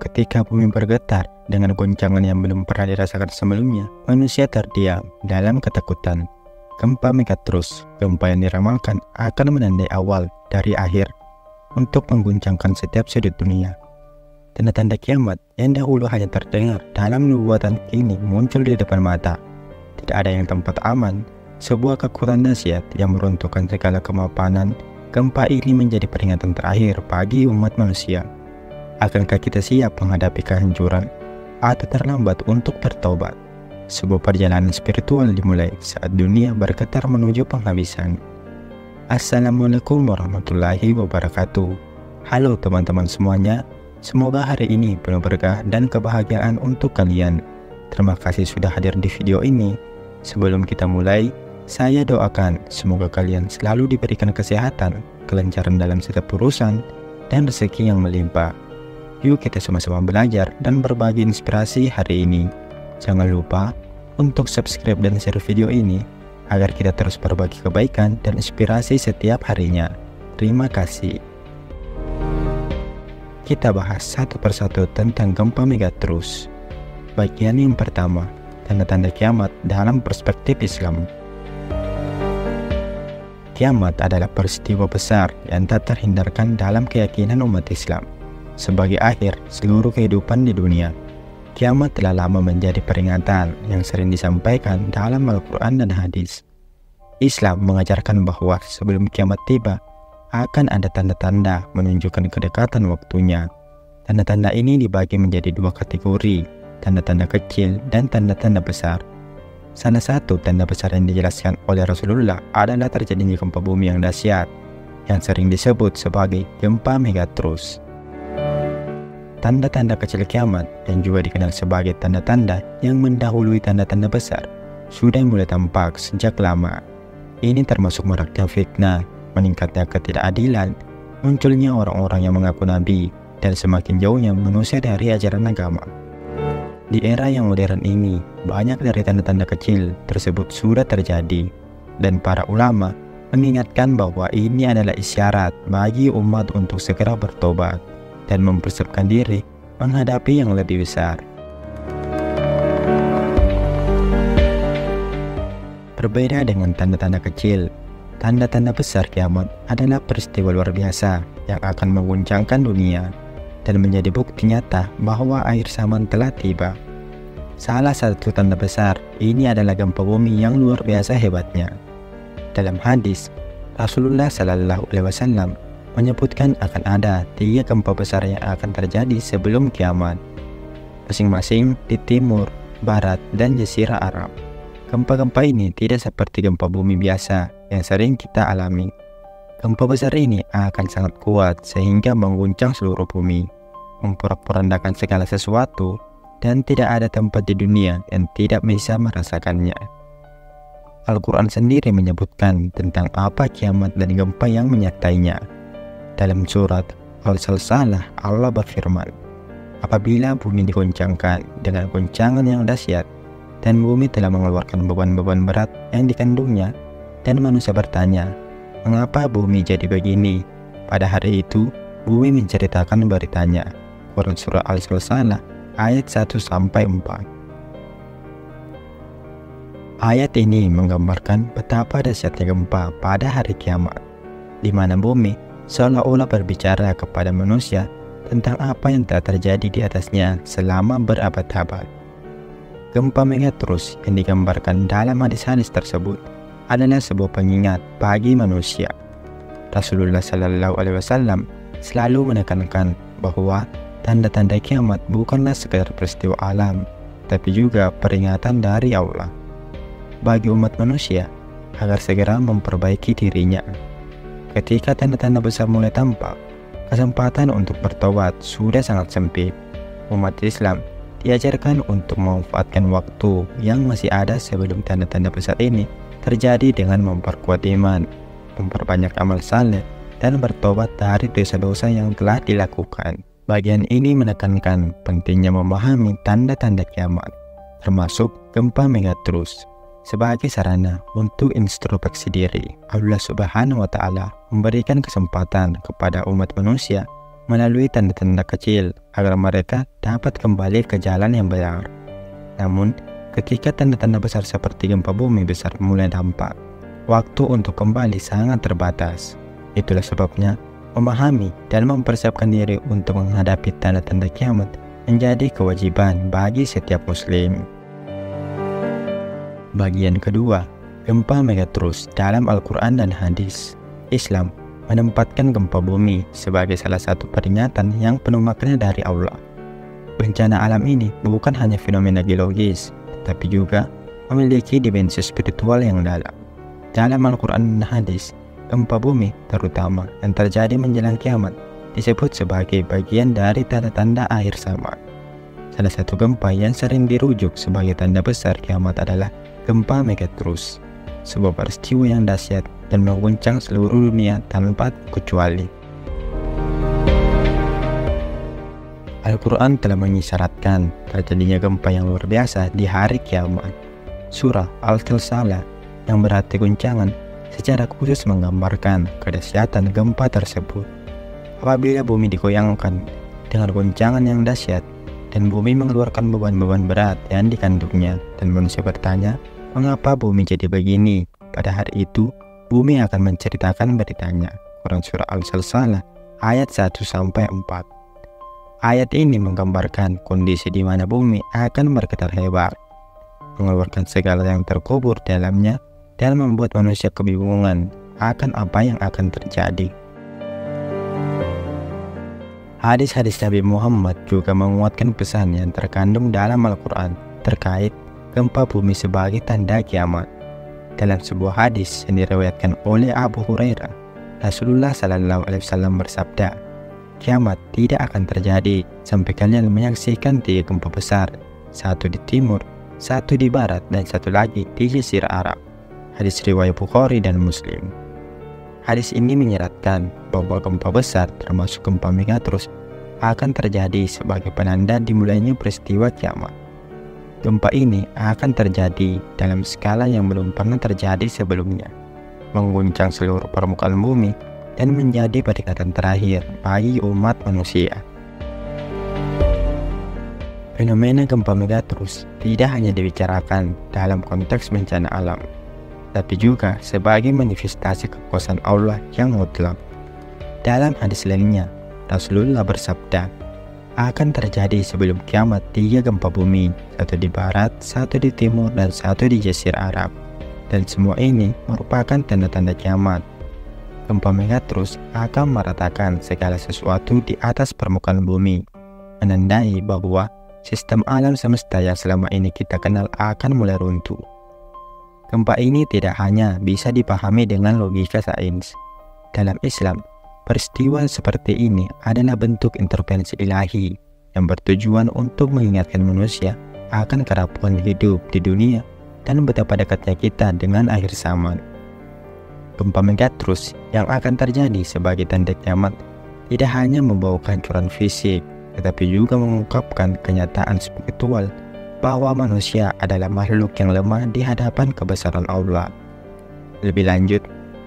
ketika bumi bergetar dengan goncangan yang belum pernah dirasakan sebelumnya, manusia terdiam dalam ketakutan. Gempa Megatrus, gempa yang diramalkan akan menandai awal dari akhir untuk mengguncangkan setiap sudut dunia. Tanda-tanda kiamat yang dahulu hanya terdengar dalam nubuatan kini muncul di depan mata. Tidak ada yang tempat aman, sebuah kekuatan dahsyat yang meruntuhkan segala kemapanan. Gempa ini menjadi peringatan terakhir bagi umat manusia. Akankah kita siap menghadapi kehancuran atau terlambat untuk bertobat? Sebuah perjalanan spiritual dimulai saat dunia bergetar menuju penghabisan. Assalamualaikum warahmatullahi wabarakatuh. Halo teman-teman semuanya, semoga hari ini penuh berkah dan kebahagiaan untuk kalian. Terima kasih sudah hadir di video ini. Sebelum kita mulai, saya doakan semoga kalian selalu diberikan kesehatan, kelancaran dalam setiap urusan, dan rezeki yang melimpah. Yuk kita sama-sama belajar dan berbagi inspirasi hari ini. Jangan lupa untuk subscribe dan share video ini agar kita terus berbagi kebaikan dan inspirasi setiap harinya. Terima kasih. Kita bahas satu persatu tentang gempa Megatrus. Bagian yang pertama, tanda-tanda kiamat dalam perspektif Islam. Kiamat adalah peristiwa besar yang tak terhindarkan dalam keyakinan umat Islam sebagai akhir seluruh kehidupan di dunia. Kiamat telah lama menjadi peringatan yang sering disampaikan dalam Al-Quran dan hadis. Islam mengajarkan bahwa sebelum kiamat tiba, akan ada tanda-tanda menunjukkan kedekatan waktunya. Tanda-tanda ini dibagi menjadi dua kategori, tanda-tanda kecil dan tanda-tanda besar. Salah satu tanda besar yang dijelaskan oleh Rasulullah adalah terjadinya gempa bumi yang dahsyat, yang sering disebut sebagai gempa Megatrus. Tanda-tanda kecil kiamat yang juga dikenal sebagai tanda-tanda yang mendahului tanda-tanda besar sudah mulai tampak sejak lama. Ini termasuk maraknya fitnah, meningkatnya ketidakadilan, munculnya orang-orang yang mengaku nabi, dan semakin jauhnya manusia dari ajaran agama. Di era yang modern ini, banyak dari tanda-tanda kecil tersebut sudah terjadi, dan para ulama mengingatkan bahwa ini adalah isyarat bagi umat untuk segera bertobat dan mempersiapkan diri menghadapi yang lebih besar. Berbeda dengan tanda-tanda kecil, tanda-tanda besar kiamat adalah peristiwa luar biasa yang akan mengguncangkan dunia dan menjadi bukti nyata bahwa akhir zaman telah tiba. Salah satu tanda besar ini adalah gempa bumi yang luar biasa hebatnya. Dalam hadis, Rasulullah Shallallahu Alaihi Wasallam menyebutkan akan ada 3 gempa besar yang akan terjadi sebelum kiamat, masing-masing di timur, barat, dan jazirah Arab. Gempa-gempa ini tidak seperti gempa bumi biasa yang sering kita alami. Gempa besar ini akan sangat kuat sehingga mengguncang seluruh bumi, memporak-porandakan segala sesuatu, dan tidak ada tempat di dunia yang tidak bisa merasakannya. Al-Quran sendiri menyebutkan tentang apa kiamat dan gempa yang menyertainya. Dalam surat Al-Salsalah, Allah berfirman, apabila bumi digoncangkan dengan goncangan yang dahsyat, dan bumi telah mengeluarkan beban-beban berat yang dikandungnya, dan manusia bertanya, mengapa bumi jadi begini? Pada hari itu, bumi menceritakan beritanya. Quran Surah Al-Salsalah ayat 1-4. Ayat ini menggambarkan betapa dahsyatnya gempa pada hari kiamat, di mana bumi seolah-olah berbicara kepada manusia tentang apa yang telah terjadi di atasnya selama berabad-abad. Gempa Megatrus yang digambarkan dalam hadis-hadis tersebut adalah sebuah pengingat bagi manusia. Rasulullah Shallallahu Alaihi Wasallam selalu menekankan bahwa tanda-tanda kiamat bukanlah sekadar peristiwa alam, tapi juga peringatan dari Allah bagi umat manusia agar segera memperbaiki dirinya. Ketika tanda-tanda besar mulai tampak, kesempatan untuk bertobat sudah sangat sempit. Umat Islam diajarkan untuk memanfaatkan waktu yang masih ada sebelum tanda-tanda besar ini terjadi dengan memperkuat iman, memperbanyak amal saleh, dan bertobat dari dosa-dosa yang telah dilakukan. Bagian ini menekankan pentingnya memahami tanda-tanda kiamat, termasuk gempa Megatrus, sebagai sarana untuk introspeksi diri. Allah Subhanahu wa Ta'ala memberikan kesempatan kepada umat manusia melalui tanda-tanda kecil agar mereka dapat kembali ke jalan yang benar. Namun, ketika tanda-tanda besar seperti gempa bumi besar mulai tampak, waktu untuk kembali sangat terbatas. Itulah sebabnya, memahami dan mempersiapkan diri untuk menghadapi tanda-tanda kiamat menjadi kewajiban bagi setiap muslim. Bagian kedua, gempa megatrus dalam Al-Quran dan hadis. Islam menempatkan gempa bumi sebagai salah satu peringatan yang penuh makna dari Allah. Bencana alam ini bukan hanya fenomena geologis, tetapi juga memiliki dimensi spiritual yang dalam. Dalam Al-Quran dan hadis, gempa bumi terutama yang terjadi menjelang kiamat disebut sebagai bagian dari tanda-tanda akhir zaman. Salah satu gempa yang sering dirujuk sebagai tanda besar kiamat adalah gempa megatrus, sebuah peristiwa yang dahsyat dan mengguncang seluruh dunia tanpa kecuali. Al-Quran telah mengisyaratkan terjadinya gempa yang luar biasa di hari kiamat. Surah Al-Zalzalah yang berarti guncangan secara khusus menggambarkan kedahsyatan gempa tersebut. Apabila bumi digoyangkan dengan guncangan yang dahsyat dan bumi mengeluarkan beban-beban berat yang dikandungnya, dan manusia bertanya, mengapa bumi jadi begini? Pada hari itu, bumi akan menceritakan beritanya. Quran Surah Al-Zalzalah ayat 1-4. Ayat ini menggambarkan kondisi di mana bumi akan bergetar hebat, mengeluarkan segala yang terkubur dalamnya, dan membuat manusia kebingungan akan apa yang akan terjadi. Hadis-hadis Nabi Muhammad juga menguatkan pesan yang terkandung dalam Al-Quran terkait gempa bumi sebagai tanda kiamat. Dalam sebuah hadis yang diriwayatkan oleh Abu Hurairah, Rasulullah SAW bersabda, kiamat tidak akan terjadi sampai kalian menyaksikan 3 gempa besar, satu di timur, satu di barat, dan satu lagi di Jazirah Arab. Hadis riwayat Bukhari dan Muslim. Hadis ini menyeratkan bahwa gempa besar termasuk gempa megatrus akan terjadi sebagai penanda dimulainya peristiwa kiamat. Gempa ini akan terjadi dalam skala yang belum pernah terjadi sebelumnya, mengguncang seluruh permukaan bumi dan menjadi peringatan terakhir bagi umat manusia. Fenomena gempa megatrus tidak hanya dibicarakan dalam konteks bencana alam, tapi juga sebagai manifestasi kekuasaan Allah yang mutlak. Dalam hadis lainnya, Rasulullah bersabda, akan terjadi sebelum kiamat 3 gempa bumi, satu di barat, satu di timur, dan satu di Jazirah Arab. Dan semua ini merupakan tanda-tanda kiamat. Gempa megatrus akan meratakan segala sesuatu di atas permukaan bumi, menandai bahwa sistem alam semesta yang selama ini kita kenal akan mulai runtuh. Gempa ini tidak hanya bisa dipahami dengan logika sains. Dalam Islam, peristiwa seperti ini adalah bentuk intervensi ilahi yang bertujuan untuk mengingatkan manusia akan kerapuhan hidup di dunia dan betapa dekatnya kita dengan akhir zaman. Gempa megatrus yang akan terjadi sebagai tanda kiamat tidak hanya membawa kehancuran fisik, tetapi juga mengungkapkan kenyataan spiritual bahwa manusia adalah makhluk yang lemah di hadapan kebesaran Allah. Lebih lanjut,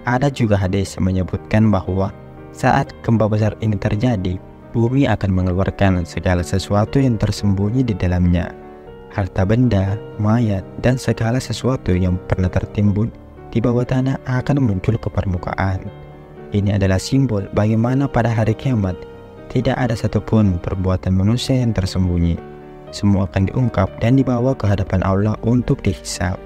ada juga hadis yang menyebutkan bahwa saat gempa besar ini terjadi, bumi akan mengeluarkan segala sesuatu yang tersembunyi di dalamnya. Harta benda, mayat, dan segala sesuatu yang pernah tertimbun di bawah tanah akan muncul ke permukaan. Ini adalah simbol bagaimana pada hari kiamat tidak ada satupun perbuatan manusia yang tersembunyi. Semua akan diungkap dan dibawa ke hadapan Allah untuk dihisab.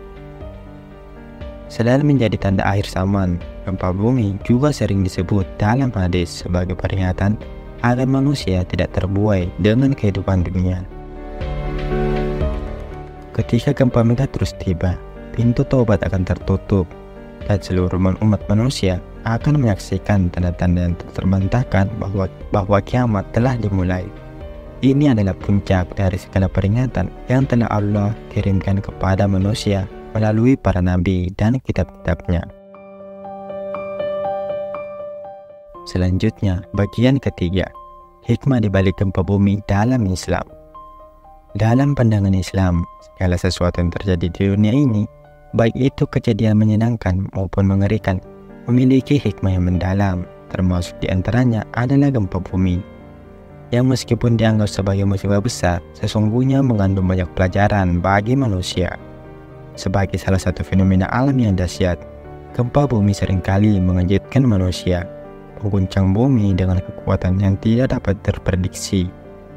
Selain menjadi tanda akhir zaman, gempa bumi juga sering disebut dalam hadis sebagai peringatan agar manusia tidak terbuai dengan kehidupan dunia. Ketika gempa megatrus tiba, pintu taubat akan tertutup dan seluruh umat manusia akan menyaksikan tanda-tanda yang terbantahkan bahwa kiamat telah dimulai. Ini adalah puncak dari segala peringatan yang telah Allah kirimkan kepada manusia melalui para nabi dan kitab-kitabnya. Selanjutnya, bagian ketiga, hikmah di balik gempa bumi dalam Islam. Dalam pandangan Islam, segala sesuatu yang terjadi di dunia ini, baik itu kejadian menyenangkan maupun mengerikan, memiliki hikmah yang mendalam, termasuk diantaranya adalah gempa bumi yang meskipun dianggap sebagai musibah besar, sesungguhnya mengandung banyak pelajaran bagi manusia. Sebagai salah satu fenomena alam yang dahsyat, gempa bumi seringkali mengejutkan manusia, mengguncang bumi dengan kekuatan yang tidak dapat terprediksi.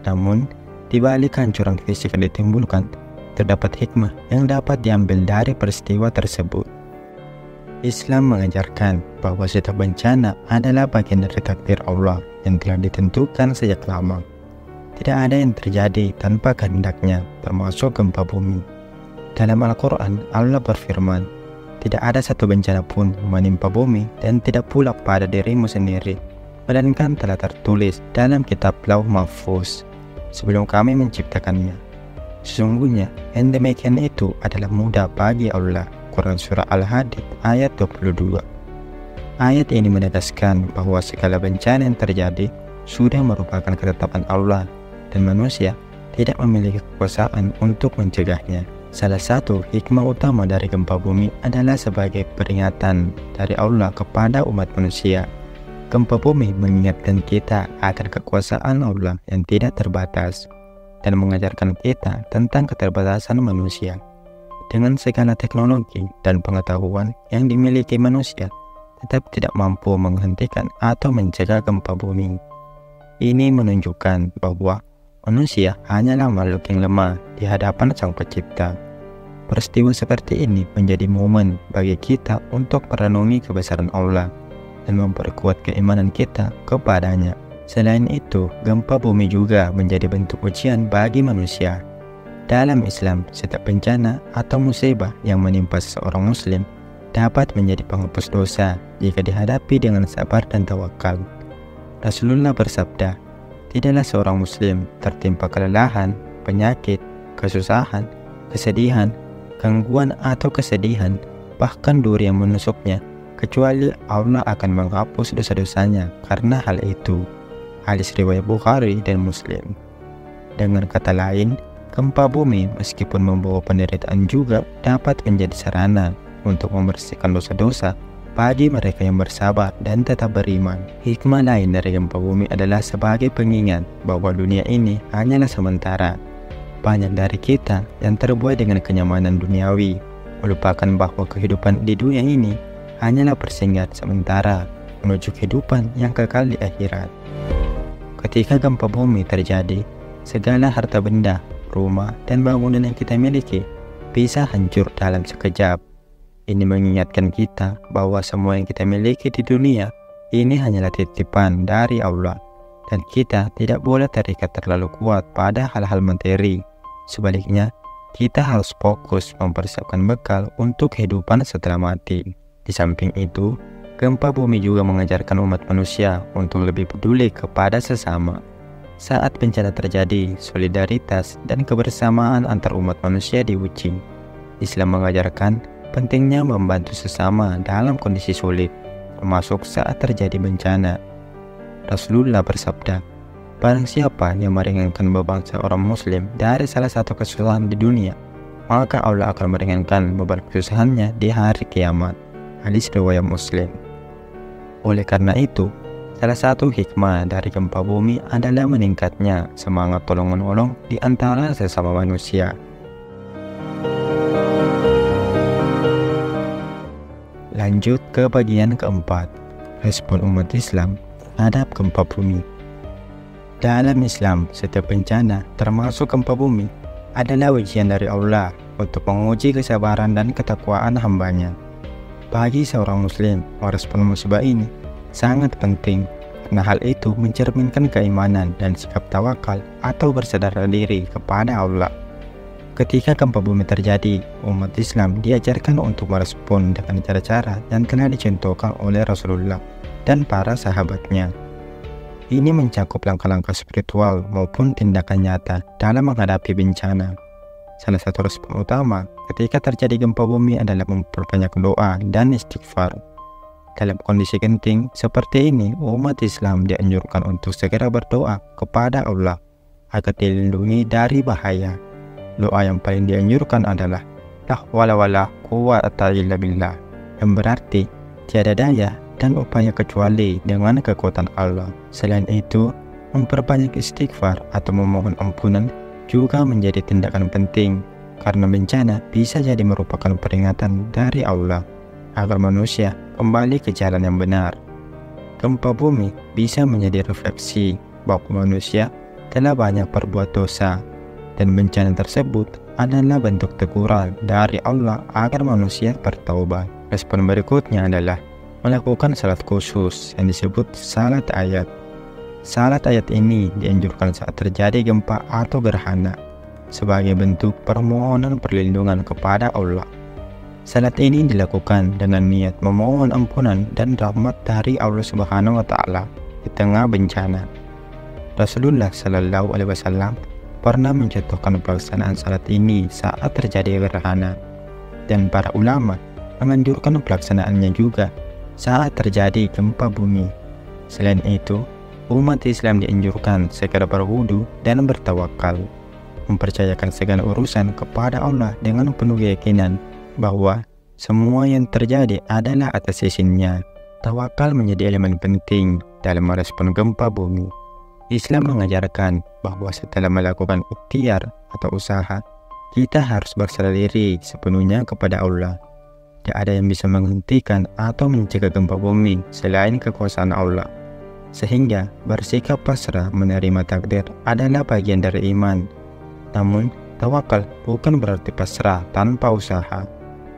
Namun, di balik kehancuran fisik yang ditimbulkan, terdapat hikmah yang dapat diambil dari peristiwa tersebut. Islam mengajarkan bahwa setiap bencana adalah bagian dari takdir Allah yang telah ditentukan sejak lama. Tidak ada yang terjadi tanpa kehendaknya, termasuk gempa bumi. Dalam Al-Quran, Allah berfirman, "Tidak ada satu bencana pun menimpa bumi dan tidak pula pada dirimu sendiri, melainkan telah tertulis dalam kitab Lauh Mahfuz sebelum kami menciptakannya. Sesungguhnya yang demikian itu adalah mudah bagi Allah." Quran Surah Al-Hadid ayat 22. Ayat ini menegaskan bahwa segala bencana yang terjadi sudah merupakan ketetapan Allah dan manusia tidak memiliki kekuasaan untuk mencegahnya. Salah satu hikmah utama dari gempa bumi adalah sebagai peringatan dari Allah kepada umat manusia. Gempa bumi mengingatkan kita akan kekuasaan Allah yang tidak terbatas dan mengajarkan kita tentang keterbatasan manusia. Dengan segala teknologi dan pengetahuan yang dimiliki manusia, tetap tidak mampu menghentikan atau mencegah gempa bumi. Ini menunjukkan bahwa manusia hanyalah makhluk yang lemah di hadapan Sang Pencipta. Peristiwa seperti ini menjadi momen bagi kita untuk merenungi kebesaran Allah dan memperkuat keimanan kita kepadanya. Selain itu, gempa bumi juga menjadi bentuk ujian bagi manusia. Dalam Islam, setiap bencana atau musibah yang menimpa seseorang muslim dapat menjadi penghapus dosa jika dihadapi dengan sabar dan tawakal. Rasulullah bersabda, "Tidaklah seorang muslim tertimpa kelelahan, penyakit, kesusahan, kesedihan, gangguan atau kesedihan, bahkan duri yang menusuknya, kecuali Allah akan menghapus dosa-dosanya karena hal itu." Hadis riwayat Bukhari dan Muslim. Dengan kata lain, gempa bumi meskipun membawa penderitaan juga dapat menjadi sarana untuk membersihkan dosa-dosa bagi mereka yang bersabar dan tetap beriman. Hikmah lain dari gempa bumi adalah sebagai pengingat bahwa dunia ini hanyalah sementara. Banyak dari kita yang terbuai dengan kenyamanan duniawi, melupakan bahwa kehidupan di dunia ini hanyalah persinggahan sementara menuju kehidupan yang kekal di akhirat. Ketika gempa bumi terjadi, segala harta benda, rumah, dan bangunan yang kita miliki bisa hancur dalam sekejap. Ini mengingatkan kita bahwa semua yang kita miliki di dunia ini hanyalah titipan dari Allah, dan kita tidak boleh terikat terlalu kuat pada hal-hal materi. Sebaliknya, kita harus fokus mempersiapkan bekal untuk kehidupan setelah mati. Di samping itu, gempa bumi juga mengajarkan umat manusia untuk lebih peduli kepada sesama. Saat bencana terjadi, solidaritas dan kebersamaan antar umat manusia diuji. Islam mengajarkan pentingnya membantu sesama dalam kondisi sulit, termasuk saat terjadi bencana. Rasulullah bersabda, "Barang siapa yang meringankan beban seorang muslim dari salah satu kesusahan di dunia, maka Allah akan meringankan beban kesusahannya di hari kiamat." Hadis riwayat Muslim. Oleh karena itu, salah satu hikmah dari gempa bumi adalah meningkatnya semangat tolong-menolong di antara sesama manusia. Lanjut ke bagian keempat, respon umat Islam terhadap gempa bumi. Dalam Islam, setiap bencana, termasuk gempa bumi, adalah ujian dari Allah untuk menguji kesabaran dan ketakwaan hambanya. Bagi seorang muslim, merespon musibah ini sangat penting, karena hal itu mencerminkan keimanan dan sikap tawakal atau berserah diri kepada Allah. Ketika gempa bumi terjadi, umat Islam diajarkan untuk merespon dengan cara-cara yang telah dicontohkan oleh Rasulullah dan para sahabatnya. Ini mencakup langkah-langkah spiritual maupun tindakan nyata dalam menghadapi bencana. Salah satu respon utama ketika terjadi gempa bumi adalah memperbanyak doa dan istighfar. Dalam kondisi genting seperti ini, umat Islam dianjurkan untuk segera berdoa kepada Allah agar dilindungi dari bahaya. Doa yang paling dianjurkan adalah la hawla wala quwwata illa billah, yang berarti tiada daya dan upaya kecuali dengan kekuatan Allah. Selain itu, Memperbanyak istighfar atau memohon ampunan juga menjadi tindakan penting, karena bencana bisa jadi merupakan peringatan dari Allah agar manusia kembali ke jalan yang benar. Gempa bumi bisa menjadi refleksi bahwa manusia telah banyak berbuat dosa, dan bencana tersebut adalah bentuk teguran dari Allah agar manusia bertaubat. Respon berikutnya adalah melakukan salat khusus yang disebut salat ayat. Salat ayat ini dianjurkan saat terjadi gempa atau gerhana sebagai bentuk permohonan perlindungan kepada Allah. Salat ini dilakukan dengan niat memohon ampunan dan rahmat dari Allah Subhanahu wa Ta'ala di tengah bencana. Rasulullah Shallallahu Alaihi Wasallam pernah mencontohkan pelaksanaan salat ini saat terjadi gerhana, dan para ulama menganjurkan pelaksanaannya juga saat terjadi gempa bumi. Selain itu, umat Islam dianjurkan segera berwudu dan bertawakal, mempercayakan segala urusan kepada Allah dengan penuh keyakinan bahwa semua yang terjadi adalah atas izinnya. Tawakal menjadi elemen penting dalam merespon gempa bumi. Islam mengajarkan bahwa setelah melakukan ikhtiar atau usaha, kita harus berserah diri sepenuhnya kepada Allah. Tidak ada yang bisa menghentikan atau mencegah gempa bumi selain kekuasaan Allah. Sehingga bersikap pasrah menerima takdir adalah bagian dari iman. Namun, tawakal bukan berarti pasrah tanpa usaha.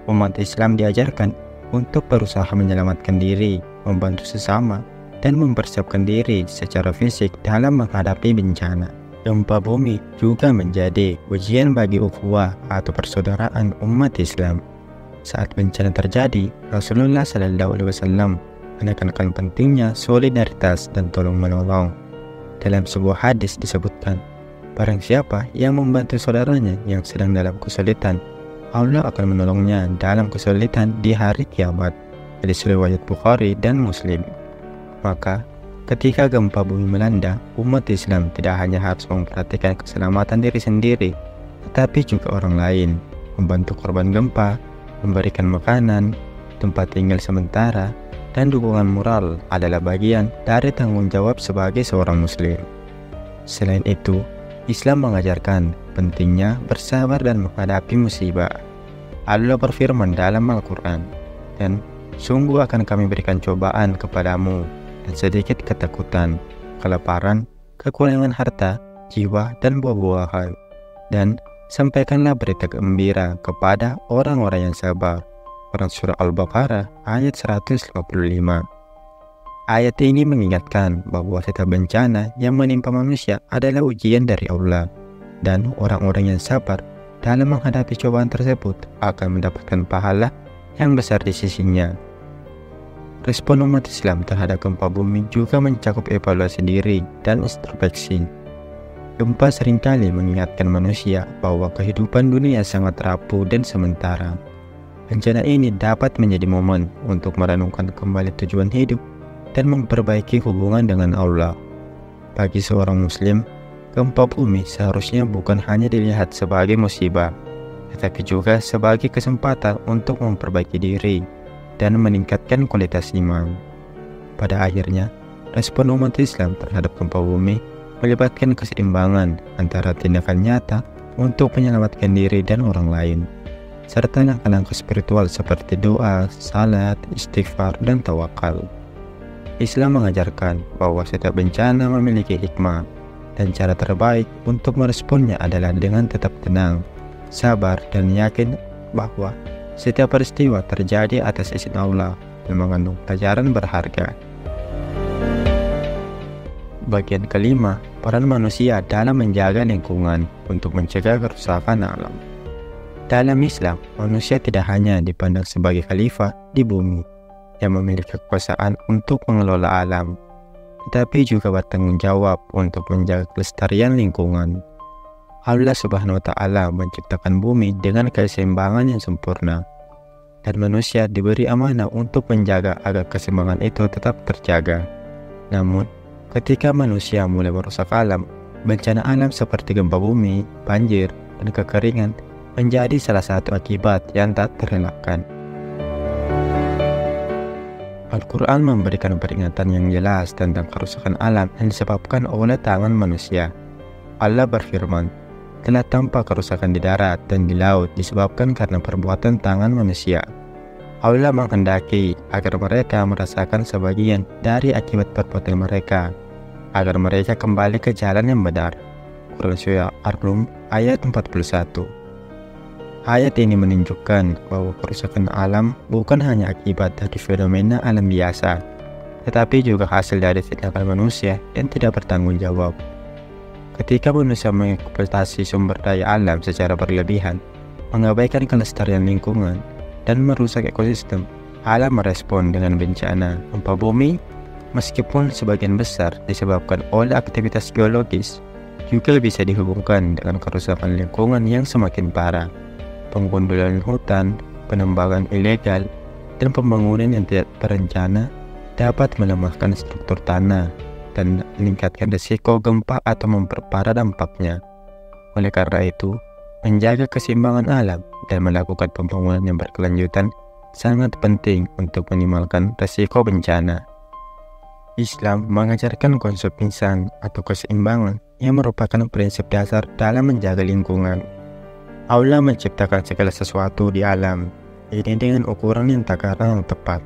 Umat Islam diajarkan untuk berusaha menyelamatkan diri, membantu sesama, dan mempersiapkan diri secara fisik dalam menghadapi bencana. Gempa bumi juga menjadi ujian bagi ukhuwah atau persaudaraan umat Islam. Saat bencana terjadi, Rasulullah Shallallahu Alaihi Wasallam menekankan pentingnya solidaritas dan tolong-menolong. Dalam sebuah hadis disebutkan, barang siapa yang membantu saudaranya yang sedang dalam kesulitan, Allah akan menolongnya dalam kesulitan di hari kiamat. Hadis riwayat Bukhari dan Muslim. Maka, ketika gempa bumi melanda, umat Islam tidak hanya harus memperhatikan keselamatan diri sendiri, tetapi juga orang lain, membantu korban gempa, memberikan makanan, tempat tinggal sementara, dan dukungan moral adalah bagian dari tanggung jawab sebagai seorang muslim. Selain itu, Islam mengajarkan pentingnya bersabar dan menghadapi musibah. Allah berfirman dalam Al-Quran, dan sungguh akan kami berikan cobaan kepadamu dan sedikit ketakutan, kelaparan, kekurangan harta, jiwa, dan buah-buahan. Dan sampaikanlah berita gembira kepada orang-orang yang sabar. Surah Al-Baqarah ayat 155. Ayat ini mengingatkan bahwa setiap bencana yang menimpa manusia adalah ujian dari Allah, dan orang-orang yang sabar dalam menghadapi cobaan tersebut akan mendapatkan pahala yang besar di sisinya. Respon umat Islam terhadap gempa bumi juga mencakup evaluasi diri dan introspeksi. Gempa seringkali mengingatkan manusia bahwa kehidupan dunia sangat rapuh dan sementara. Bencana ini dapat menjadi momen untuk merenungkan kembali tujuan hidup dan memperbaiki hubungan dengan Allah. Bagi seorang muslim, gempa bumi seharusnya bukan hanya dilihat sebagai musibah, tetapi juga sebagai kesempatan untuk memperbaiki diri dan meningkatkan kualitas iman. Pada akhirnya, respon umat Islam terhadap gempa bumi melibatkan keseimbangan antara tindakan nyata untuk menyelamatkan diri dan orang lain, serta langkah-langkah spiritual seperti doa, salat, istighfar, dan tawakal. Islam mengajarkan bahwa setiap bencana memiliki hikmah, dan cara terbaik untuk meresponnya adalah dengan tetap tenang, sabar, dan yakin bahwa setiap peristiwa terjadi atas izin Allah dan mengandung pelajaran berharga. Bagian kelima, peran manusia dalam menjaga lingkungan untuk mencegah kerusakan alam. Dalam Islam, manusia tidak hanya dipandang sebagai khalifah di bumi yang memiliki kekuasaan untuk mengelola alam, tetapi juga bertanggung jawab untuk menjaga kelestarian lingkungan. Allah Subhanahu wa Ta'ala menciptakan bumi dengan keseimbangan yang sempurna, dan manusia diberi amanah untuk menjaga agar keseimbangan itu tetap terjaga. Namun, ketika manusia mulai merusak alam, bencana alam seperti gempa bumi, banjir, dan kekeringan menjadi salah satu akibat yang tak terelakkan. Al-Quran memberikan peringatan yang jelas tentang kerusakan alam yang disebabkan oleh tangan manusia. Allah berfirman, telah tampak kerusakan di darat dan di laut disebabkan karena perbuatan tangan manusia. Allah menghendaki agar mereka merasakan sebagian dari akibat perbuatan mereka, agar mereka kembali ke jalan yang benar. Quran Surah Ar-Rum ayat 41. Ayat ini menunjukkan bahwa kerusakan alam bukan hanya akibat dari fenomena alam biasa, tetapi juga hasil dari tindakan manusia yang tidak bertanggung jawab. Ketika manusia mengeksploitasi sumber daya alam secara berlebihan, mengabaikan kelestarian lingkungan, dan merusak ekosistem, alam merespon dengan bencana gempa bumi. Meskipun sebagian besar disebabkan oleh aktivitas geologis, juga bisa dihubungkan dengan kerusakan lingkungan yang semakin parah. Penggundulan hutan, penembangan ilegal, dan pembangunan yang tidak berencana dapat melemahkan struktur tanah dan meningkatkan risiko gempa atau memperparah dampaknya. Oleh karena itu, menjaga keseimbangan alam dan melakukan pembangunan yang berkelanjutan sangat penting untuk minimalkan risiko bencana. Islam mengajarkan konsep insan atau keseimbangan yang merupakan prinsip dasar dalam menjaga lingkungan. Allah menciptakan segala sesuatu di alam ini dengan ukuran yang takaran yang tepat.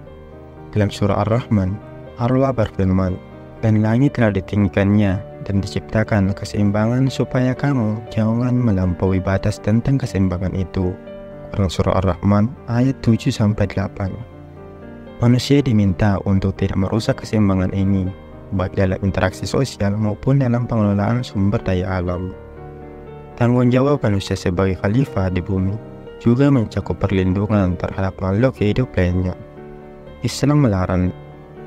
Dalam surah Ar-Rahman, Allah berfirman, dan langit telah ditinggikannya dan diciptakan keseimbangan supaya kamu jangan melampaui batas tentang keseimbangan itu. Quran surah Ar-Rahman ayat 7-8. Manusia diminta untuk tidak merusak keseimbangan ini, baik dalam interaksi sosial maupun dalam pengelolaan sumber daya alam. Tanggung jawab manusia sebagai khalifah di bumi juga mencakup perlindungan terhadap makhluk hidup lainnya. Islam melarang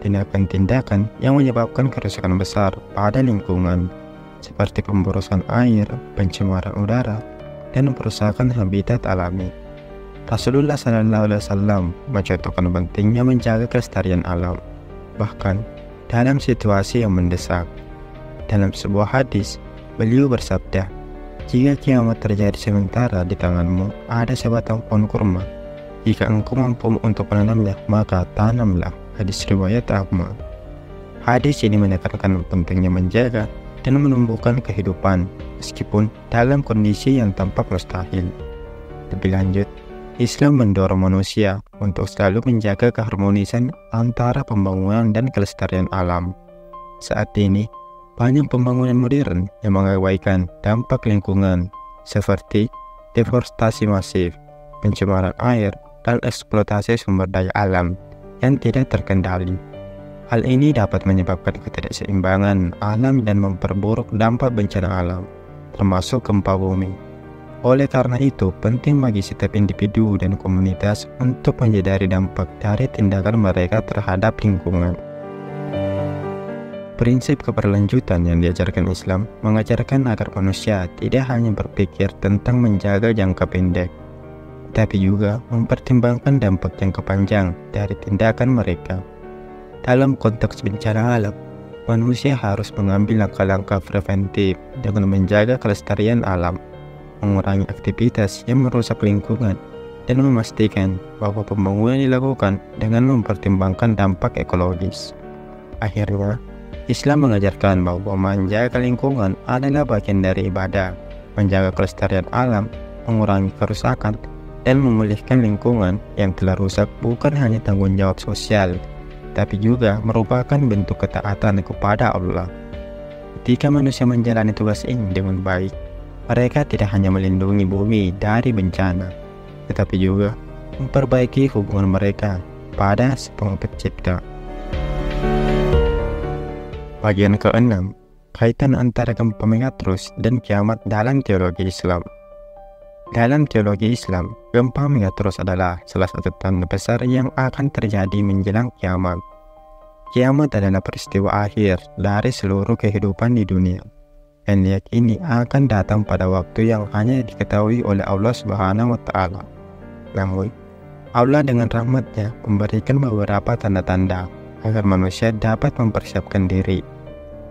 tindakan-tindakan yang menyebabkan kerusakan besar pada lingkungan, seperti pemborosan air, pencemaran udara, dan perusakan habitat alami. Rasulullah SAW mencontohkan pentingnya menjaga kelestarian alam, bahkan dalam situasi yang mendesak. Dalam sebuah hadis, beliau bersabda, jika kiamat terjadi sementara di tanganmu ada sebatang pohon kurma, jika engkau mampu untuk menanamnya, maka tanamlah. Hadis riwayat Ahmad. Hadis ini menekankan pentingnya menjaga dan menumbuhkan kehidupan meskipun dalam kondisi yang tampak mustahil. Lebih lanjut, Islam mendorong manusia untuk selalu menjaga keharmonisan antara pembangunan dan kelestarian alam. Saat ini, banyak pembangunan modern yang mengabaikan dampak lingkungan seperti deforestasi masif, pencemaran air, dan eksploitasi sumber daya alam yang tidak terkendali. Hal ini dapat menyebabkan ketidakseimbangan alam dan memperburuk dampak bencana alam, termasuk gempa bumi. Oleh karena itu, penting bagi setiap individu dan komunitas untuk menyadari dampak dari tindakan mereka terhadap lingkungan. Prinsip keberlanjutan yang diajarkan Islam mengajarkan agar manusia tidak hanya berpikir tentang menjaga jangka pendek, tapi juga mempertimbangkan dampak jangka panjang dari tindakan mereka. Dalam konteks bencana alam, manusia harus mengambil langkah-langkah preventif dengan menjaga kelestarian alam, mengurangi aktivitas yang merusak lingkungan, dan memastikan bahwa pembangunan dilakukan dengan mempertimbangkan dampak ekologis. Akhirnya, Islam mengajarkan bahwa menjaga lingkungan adalah bagian dari ibadah. Menjaga kelestarian alam, mengurangi kerusakan, dan memulihkan lingkungan yang telah rusak bukan hanya tanggung jawab sosial, tapi juga merupakan bentuk ketaatan kepada Allah. Ketika manusia menjalani tugas ini dengan baik, mereka tidak hanya melindungi bumi dari bencana, tetapi juga memperbaiki hubungan mereka pada Sang Pencipta. Bagian ke-6, kaitan antara gempa Megatrus dan kiamat dalam teologi Islam. Dalam teologi Islam, gempa Megatrus adalah salah satu tanda besar yang akan terjadi menjelang kiamat. Kiamat adalah peristiwa akhir dari seluruh kehidupan di dunia, dan diyakini akan datang pada waktu yang hanya diketahui oleh Allah Subhanahu wa Ta'ala. Namun, Allah dengan rahmat-Nya memberikan beberapa tanda-tanda agar manusia dapat mempersiapkan diri.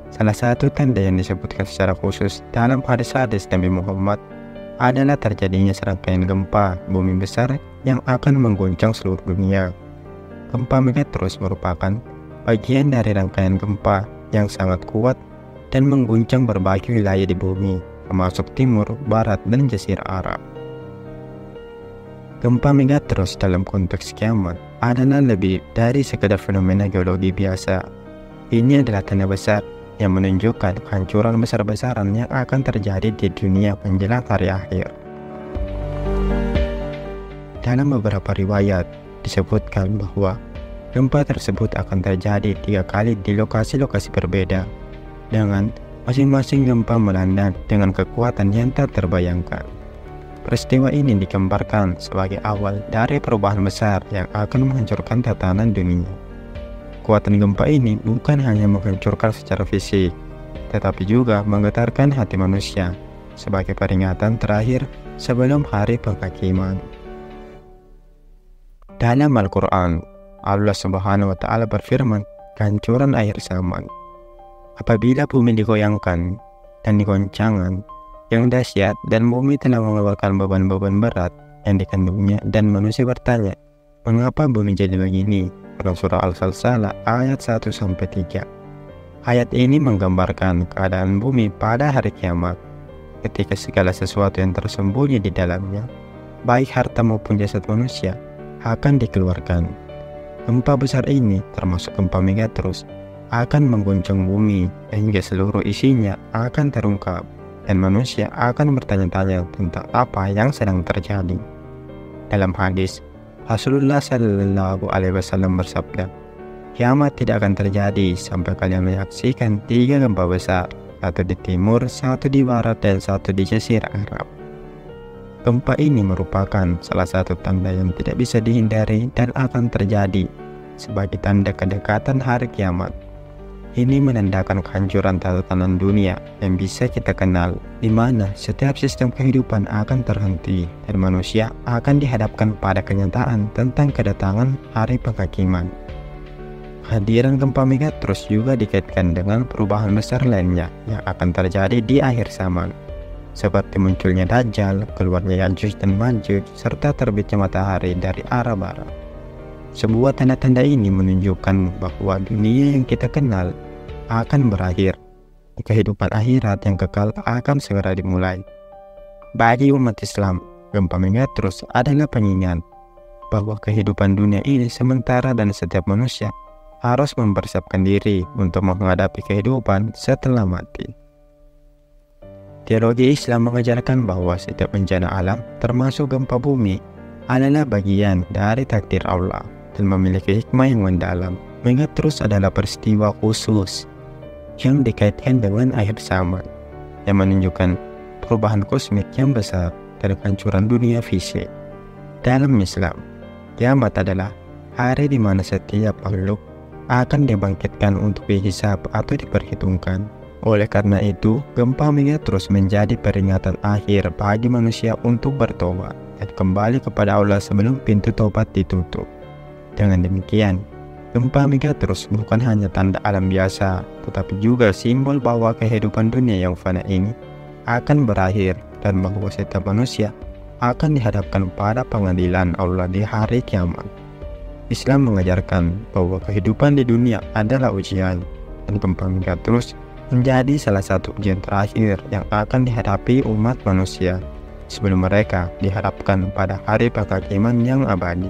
Salah satu tanda yang disebutkan secara khusus dalam hadis-hadis Nabi Muhammad adalah terjadinya serangkaian gempa bumi besar yang akan mengguncang seluruh dunia. Gempa Megatrus merupakan bagian dari rangkaian gempa yang sangat kuat dan mengguncang berbagai wilayah di bumi, termasuk timur, barat, dan jazirah Arab. Gempa Megatrus dalam konteks kiamat adalah lebih dari sekedar fenomena geologi biasa. Ini adalah tanda besar yang menunjukkan kehancuran besar-besaran yang akan terjadi di dunia menjelang hari akhir. Dalam beberapa riwayat, disebutkan bahwa gempa tersebut akan terjadi 3 kali di lokasi-lokasi berbeda, dengan masing-masing gempa melanda dengan kekuatan yang tak terbayangkan. Peristiwa ini digambarkan sebagai awal dari perubahan besar yang akan menghancurkan tatanan dunia. Kekuatan gempa ini bukan hanya menghancurkan secara fisik, tetapi juga menggetarkan hati manusia sebagai peringatan terakhir sebelum hari penghakiman. Dalam Al-Quran, Allah Subhanahu wa Ta'ala berfirman, kehancuran akhir zaman. Apabila bumi digoyangkan dan digoncangkan yang dahsyat dan bumi telah mengeluarkan beban-beban berat yang dikandungnya, dan manusia bertanya, mengapa bumi jadi begini? Dalam surah Al-Zalzalah ayat 1-3. Ayat ini menggambarkan keadaan bumi pada hari kiamat, ketika segala sesuatu yang tersembunyi di dalamnya, baik harta maupun jasad manusia, akan dikeluarkan. Gempa besar ini, termasuk gempa Megatrus, akan mengguncang bumi hingga seluruh isinya akan terungkap, dan manusia akan bertanya-tanya tentang apa yang sedang terjadi. Dalam hadis, Rasulullah Shallallahu Alaihi Wasallam bersabda, kiamat tidak akan terjadi sampai kalian menyaksikan 3 gempa besar, satu di timur, satu di barat, dan satu di jazirah Arab. Gempa ini merupakan salah satu tanda yang tidak bisa dihindari dan akan terjadi sebagai tanda kedekatan hari kiamat. Ini menandakan kehancuran tatanan dunia yang bisa kita kenal, di mana setiap sistem kehidupan akan terhenti dan manusia akan dihadapkan pada kenyataan tentang kedatangan hari penghakiman. Kehadiran gempa Megatrus juga dikaitkan dengan perubahan besar lainnya yang akan terjadi di akhir zaman, seperti munculnya Dajjal, keluarnya Ya'juj dan Ma'juj, serta terbitnya matahari dari arah barat. Sebuah tanda-tanda ini menunjukkan bahwa dunia yang kita kenal akan berakhir. Kehidupan akhirat yang kekal akan segera dimulai. Bagi umat Islam, gempa Megatrus adalah pengingat bahwa kehidupan dunia ini sementara dan setiap manusia harus mempersiapkan diri untuk menghadapi kehidupan setelah mati. Teologi Islam mengajarkan bahwa setiap bencana alam, termasuk gempa bumi, adalah bagian dari takdir Allah dan memiliki hikmah yang mendalam. Megatrus adalah peristiwa khusus yang dikaitkan dengan akhir zaman, yang menunjukkan perubahan kosmik yang besar dan kehancuran dunia fisik. Dalam Islam, kiamat adalah hari di mana setiap makhluk akan dibangkitkan untuk dihisab atau diperhitungkan. Oleh karena itu, gempa Megatrus menjadi peringatan akhir bagi manusia untuk bertobat dan kembali kepada Allah sebelum pintu taubat ditutup. Dengan demikian, gempa Megatrus bukan hanya tanda alam biasa, tetapi juga simbol bahwa kehidupan dunia yang fana ini akan berakhir dan bahwa setiap manusia akan dihadapkan pada pengadilan Allah di hari kiamat. Islam mengajarkan bahwa kehidupan di dunia adalah ujian, dan gempa Megatrus menjadi salah satu ujian terakhir yang akan dihadapi umat manusia sebelum mereka dihadapkan pada hari penghakiman yang abadi.